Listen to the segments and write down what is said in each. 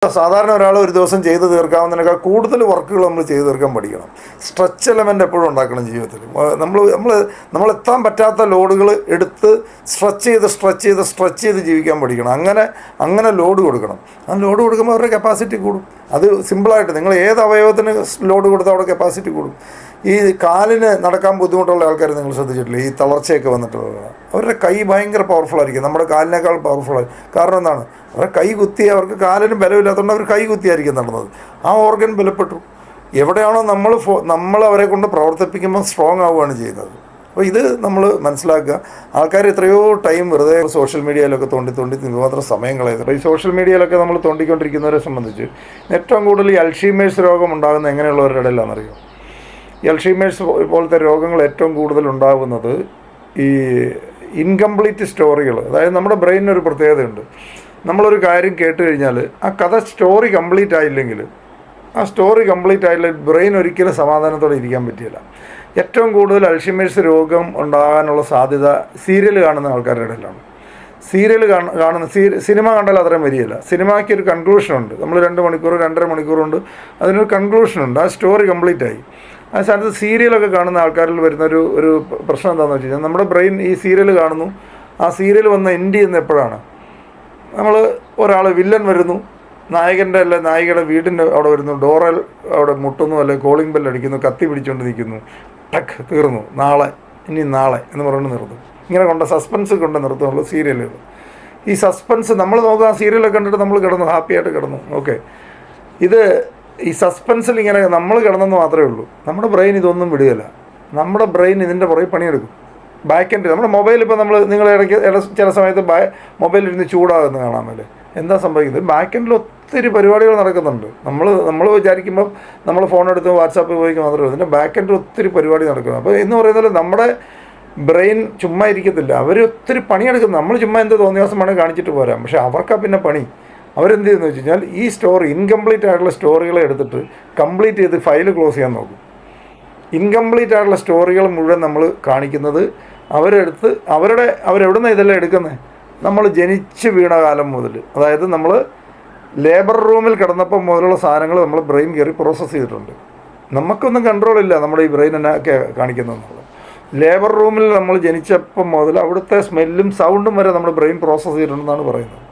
സാധാരണ ഒരാൾ ഒരു ദിവസം ചെയ്ത് തീർക്കാവുന്നതിനേക്കാൾ കൂടുതൽ വർക്കുകൾ നമ്മൾ ചെയ്ത് തീർക്കാൻ പഠിക്കണം. സ്ട്രെച്ച് എലമെൻ്റ് എപ്പോഴും ഉണ്ടാക്കണം ജീവിതത്തിൽ. നമ്മൾ എത്താൻ പറ്റാത്ത ലോഡുകൾ എടുത്ത് സ്ട്രെച്ച് ചെയ്ത് ജീവിക്കാൻ പഠിക്കണം. അങ്ങനെ ലോഡ് കൊടുക്കണം. ആ ലോഡ് കൊടുക്കുമ്പോൾ അവരുടെ കപ്പാസിറ്റി കൂടും. അത് സിമ്പിളായിട്ട് നിങ്ങൾ ഏത് അവയവത്തിന് ലോഡ് കൊടുത്താൽ അവിടെ കപ്പാസിറ്റി കൂടും. ഈ കാലിന് നടക്കാൻ ബുദ്ധിമുട്ടുള്ള ആൾക്കാർ നിങ്ങൾ ശ്രദ്ധിച്ചിട്ടില്ല, ഈ തളർച്ചയൊക്കെ വന്നിട്ടുള്ള അവരുടെ കൈ ഭയങ്കര പവർഫുൾ ആയിരിക്കും, നമ്മുടെ കാലിനേക്കാൾ പവർഫുള്ളായി. കാരണം എന്താണ്? അവരുടെ കൈ കുത്തി, അവർക്ക് കാലിന് ബലമില്ലാത്തതുകൊണ്ട് അവർ കൈ കുത്തിയായിരിക്കും നടന്നത്. ആ ഓർഗൻ ബലപ്പെട്ടു. എവിടെയാണോ നമ്മൾ അവരെ കൊണ്ട് പ്രവർത്തിപ്പിക്കുമ്പോൾ സ്ട്രോങ് ആവുകയാണ് ചെയ്യുന്നത്. അപ്പോൾ ഇത് നമ്മൾ മനസ്സിലാക്കുക. ആൾക്കാർ എത്രയോ ടൈം വെറുതെ സോഷ്യൽ മീഡിയയിലൊക്കെ തോണ്ടി മാത്രം സമയം കളയുന്നത്. അപ്പോൾ ഈ സോഷ്യൽ മീഡിയയിലൊക്കെ നമ്മൾ തോണ്ടിക്കൊണ്ടിരിക്കുന്നവരെ സംബന്ധിച്ച് ഏറ്റവും കൂടുതൽ ഈ അൽഷീമേഴ്സ് രോഗം ഉണ്ടാകുന്ന എങ്ങനെയുള്ളവരുടെ ഇടയിലാണെന്നറിയോ? ഈ അൽഷീമേഴ്സ് പോലത്തെ രോഗങ്ങൾ ഏറ്റവും കൂടുതൽ ഉണ്ടാകുന്നത് ഈ ഇൻകംപ്ലീറ്റ് സ്റ്റോറികൾ. അതായത് നമ്മുടെ ബ്രെയിനിനൊരു പ്രത്യേകതയുണ്ട്. നമ്മളൊരു കാര്യം കേട്ട് കഴിഞ്ഞാൽ ആ സ്റ്റോറി കംപ്ലീറ്റ് ആയില്ലെങ്കിൽ ബ്രെയിൻ ഒരിക്കലും സമാധാനത്തോടെ ഇരിക്കാൻ പറ്റില്ല. ഏറ്റവും കൂടുതൽ അൽഷീമേഴ്സ് രോഗം ഉണ്ടാകാനുള്ള സാധ്യത സീരിയൽ കാണുന്ന ആൾക്കാരുടെ ഇടയിലാണ്. സീരിയൽ കാണുന്ന സിനിമ കണ്ടാൽ അത്രയും വരികയില്ല. സിനിമയ്ക്ക് ഒരു കൺക്ലൂഷനുണ്ട്. നമ്മൾ 2 മണിക്കൂർ 2.5 മണിക്കൂറുണ്ട്, അതിനൊരു കൺക്ലൂഷനുണ്ട്. ആ സ്റ്റോറി കംപ്ലീറ്റ് ആയി. ആ സ്ഥാനത്ത് സീരിയലൊക്കെ കാണുന്ന ആൾക്കാരിൽ വരുന്ന ഒരു പ്രശ്നം എന്താണെന്ന് വെച്ച് കഴിഞ്ഞാൽ, നമ്മുടെ ബ്രെയിൻ ഈ സീരിയൽ കാണുന്നു. ആ സീരിയൽ വന്ന് എൻഡ് ചെയ്യുന്ന എപ്പോഴാണ്? ഒരാൾ വില്ലൻ വരുന്നു, നായികയുടെ വീടിൻ്റെ അവിടെ വരുന്നു, ഡോറൽ അവിടെ മുട്ടുന്നു, അല്ലെങ്കിൽ കോളിംഗ് ബെൽ അടിക്കുന്നു, കത്തി പിടിച്ചുകൊണ്ട് നിൽക്കുന്നു, ടക്ക് തീർന്നു, നാളെ എന്ന് പറഞ്ഞുകൊണ്ട് നിർത്തും. ഇങ്ങനെ സസ്പെൻസ് കൊണ്ട് നിർത്തുന്നുള്ള സീരിയലുകൾ. ഈ സസ്പെൻസ് നമ്മൾ നോക്കുക, ആ സീരിയലൊക്കെ കണ്ടിട്ട് നമ്മൾ ഹാപ്പിയായിട്ട് കിടന്നു. ഓക്കെ, ഈ സസ്പെൻസിൽ ഇങ്ങനെ നമ്മൾ കിടന്നെന്ന് മാത്രമേ ഉള്ളൂ. നമ്മുടെ ബ്രെയിൻ ഇതൊന്നും വിടുകയില്ല. നമ്മുടെ ബ്രെയിൻ ഇതിൻ്റെ പുറകെ പണിയെടുക്കും. ബാക്ക് എൻഡ് നമ്മുടെ മൊബൈൽ ഇപ്പോൾ നിങ്ങൾ ഇടയ്ക്ക് ചില സമയത്ത് മൊബൈലിരുന്ന് ചൂടാകുന്ന കാണാൻ മേലെ എന്താ സംഭവിക്കുന്നത്? ബാക്ക് എൻഡിൽ ഒത്തിരി പരിപാടികൾ നടക്കുന്നുണ്ട്. നമ്മൾ വിചാരിക്കുമ്പോൾ നമ്മൾ ഫോൺ എടുത്ത് വാട്സാപ്പ് ഉപയോഗിക്കുക മാത്രമേ ഉള്ളൂ. ഇതിൻ്റെ ബാക്ക് എൻഡിൽ ഒത്തിരി പരിപാടി നടക്കുന്നു. അപ്പോൾ എന്ന് പറയുന്നത് നമ്മുടെ ബ്രെയിൻ ചുമ്മാ ഇരിക്കത്തില്ല, അവർ ഒത്തിരി പണിയെടുക്കുന്നു. നമ്മൾ ചുമ്മാ എന്ത് തോന്നിയ ദിവസം വേണമെങ്കിൽ കാണിച്ചിട്ട് പോരാം. പക്ഷേ അവർക്കാ പിന്നെ പണി. അവരെന്ത് ചെയ്യുന്നു വെച്ച് കഴിഞ്ഞാൽ ഈ സ്റ്റോറി ഇൻകംപ്ലീറ്റ് ആയിട്ടുള്ള സ്റ്റോറികളെ എടുത്തിട്ട് കംപ്ലീറ്റ് ചെയ്ത് ഫയൽ ക്ലോസ് ചെയ്യാൻ നോക്കും. ഇൻകംപ്ലീറ്റ് ആയിട്ടുള്ള സ്റ്റോറികൾ മുഴുവൻ നമ്മൾ കാണിക്കുന്നത് അവരെവിടെ നിന്നാണ് ഇതെല്ലാം എടുക്കുന്നത്? നമ്മൾ ജനിച്ച് വീണ കാലം മുതൽ, അതായത് നമ്മൾ ലേബർ റൂമിൽ കിടന്നപ്പോൾ മുതലുള്ള സാധനങ്ങൾ നമ്മൾ ബ്രെയിൻ കയറി പ്രോസസ്സ് ചെയ്തിട്ടുണ്ട്. നമുക്കൊന്നും കൺട്രോളില്ല നമ്മുടെ ഈ ബ്രെയിൻ എന്നൊക്കെ കാണിക്കുന്നതെന്നുള്ളത്. ലേബർ റൂമിൽ നമ്മൾ ജനിച്ചപ്പം മുതൽ അവിടുത്തെ സ്മെല്ലും സൗണ്ടും വരെ നമ്മുടെ ബ്രെയിൻ പ്രോസസ്സ് ചെയ്തിട്ടുണ്ടെന്നാണ് പറയുന്നത്.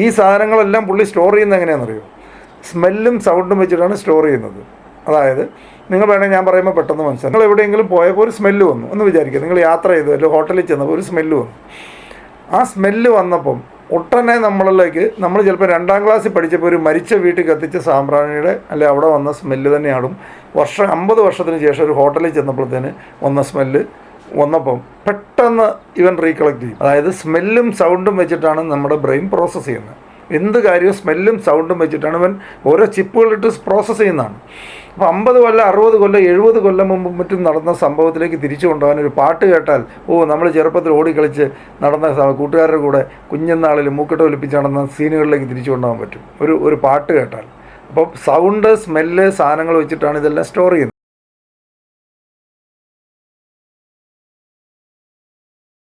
ഈ സാധനങ്ങളെല്ലാം പുള്ളി സ്റ്റോർ ചെയ്യുന്നത് എങ്ങനെയാണെന്നറിയോ? സ്മെല്ലും സൗണ്ടും വെച്ചിട്ടാണ് സ്റ്റോർ ചെയ്യുന്നത്. അതായത് നിങ്ങൾ വേണമെങ്കിൽ ഞാൻ പറയുമ്പോൾ പെട്ടെന്ന് മനസ്സിലാവും. നിങ്ങൾ എവിടെയെങ്കിലും പോയപ്പോൾ ഒരു സ്മെല്ല് വന്നു എന്ന് വിചാരിക്കുക. നിങ്ങൾ യാത്ര ചെയ്തു അല്ലെങ്കിൽ ഹോട്ടലിൽ ചെന്നപ്പോൾ ഒരു സ്മെല്ല് വന്നു. ആ സ്മെല്ല് വന്നപ്പം ഒട്ടനെ നമ്മൾ ചിലപ്പോൾ 2ാം ക്ലാസ്സിൽ പഠിച്ചപ്പോൾ ഒരു മരിച്ച വീട്ടിൽ കത്തിച്ച സാമ്പ്രാണിയുടെ അല്ലെങ്കിൽ അവിടെ വന്ന സ്മെല്ല് തന്നെയാടും 50 വർഷത്തിന് ശേഷം ഒരു ഹോട്ടലിൽ ചെന്നപ്പോഴത്തേന് വന്ന സ്മെല്ല് വന്നപ്പം പെട്ടെന്ന് ഇവൻ റീകളക്ട് ചെയ്യും. അതായത് സ്മെല്ലും സൗണ്ടും വെച്ചിട്ടാണ് നമ്മുടെ ബ്രെയിൻ പ്രോസസ്സ് ചെയ്യുന്നത്. എന്ത് കാര്യവും സ്മെല്ലും സൗണ്ടും വെച്ചിട്ടാണ് ഇവൻ ഓരോ ചിപ്പുകളിട്ട് പ്രോസസ്സ് ചെയ്യുന്നതാണ്. അപ്പോൾ 50 കൊല്ലം 60 കൊല്ലം 70 കൊല്ലം മുമ്പും മറ്റും നടന്ന സംഭവത്തിലേക്ക് തിരിച്ചു കൊണ്ടുപോകാൻ ഒരു പാട്ട് കേട്ടാൽ നമ്മൾ ചെറുപ്പത്തിൽ ഓടിക്കളിച്ച് നടന്ന കൂട്ടുകാരുടെ കൂടെ കുഞ്ഞുനാളിൽ മൂക്കിട്ട് ഒലിപ്പിച്ച് നടന്ന സീനുകളിലേക്ക് തിരിച്ചു കൊണ്ടുപോകാൻ പറ്റും ഒരു പാട്ട് കേട്ടാൽ. അപ്പോൾ സൗണ്ട്, സ്മെല്ല്, സാധനങ്ങൾ വെച്ചിട്ടാണ് ഇതെല്ലാം സ്റ്റോർ ചെയ്യുന്നത്.